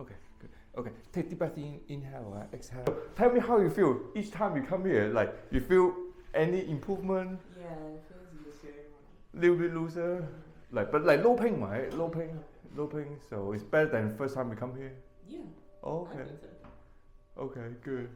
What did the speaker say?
Okay, good. Okay, take deep breath in, inhale, exhale. Tell me how you feel each time you come here. Like you feel any improvement? Yeah, it feels looser. Little bit looser, like but like no pain, right? No pain, no pain. So it's better than first time you come here. Yeah. Oh, I okay. think so. Okay, good.